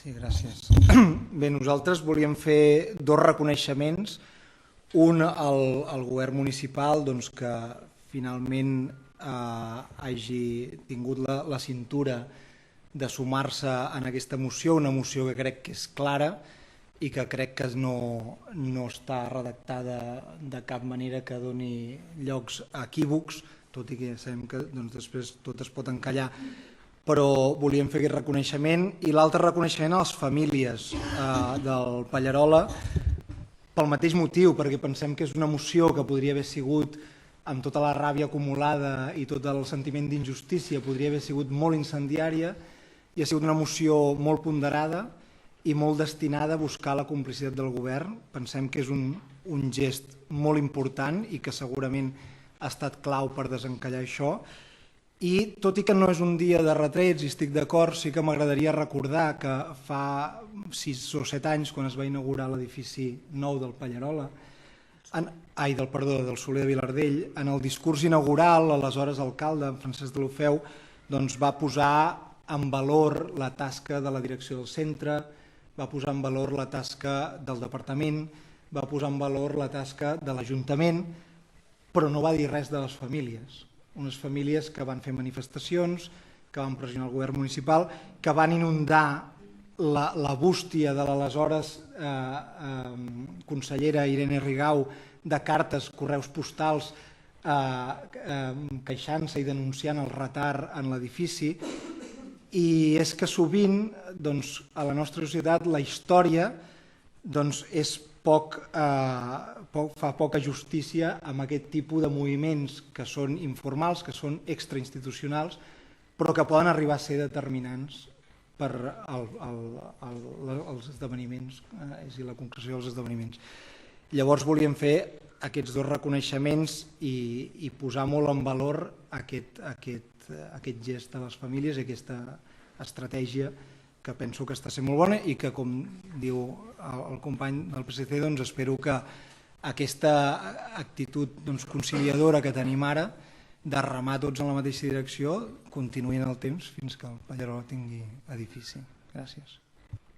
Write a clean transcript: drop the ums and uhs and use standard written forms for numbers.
Sí, gràcies. Bé, nosaltres volíem fer dos reconeixements. Un al govern municipal, que finalment hagi tingut la cintura de sumar-se en aquesta moció, una moció que crec que és clara i que crec que no està redactada de cap manera que doni llocs a equívocs, tot i que ja sabem que després tot es pot encallar, però volíem fer aquest reconeixement. I l'altre reconeixement a les famílies del Pallarola, pel mateix motiu, perquè pensem que és una moció que podria haver sigut, amb tota la ràbia acumulada i tot el sentiment d'injustícia, podria haver sigut molt incendiària, i ha sigut una moció molt ponderada i molt destinada a buscar la complicitat del govern. Pensem que és un gest molt important i que segurament ha estat clau per desencallar això. I tot i que no és un dia de retrets, i estic d'acord, sí que m'agradaria recordar que fa 6 o 7 anys, quan es va inaugurar l'edifici nou del Pallarola, del Soler de Vilardell, en el discurs inaugural, aleshores alcalde, Francesc Deulofeu, va posar en valor la tasca de la direcció del centre, va posar en valor la tasca del departament, va posar en valor la tasca de l'Ajuntament, però no va dir res de les famílies. Unes famílies que van fer manifestacions, que van pressionar el govern municipal, que van inundar la bústia de l'aleshores consellera Irene Rigau de cartes, correus postals, queixant-se i denunciant el retard en l'edifici. I és que sovint a la nostra societat la història fa poca justícia amb aquest tipus de moviments que són informals, que són extrainstitucionals, però que poden arribar a ser determinants per als esdeveniments i la concreció dels esdeveniments. Llavors volíem fer aquests dos reconeixements i posar molt en valor aquest gest de les famílies i aquesta estratègia que penso que està sent molt bona i que, com diu el company del PSC, espero que aquesta actitud conciliadora que tenim ara, de remar tots en la mateixa direcció, continuï en el temps fins que el Pallarola tingui edifici. Gràcies.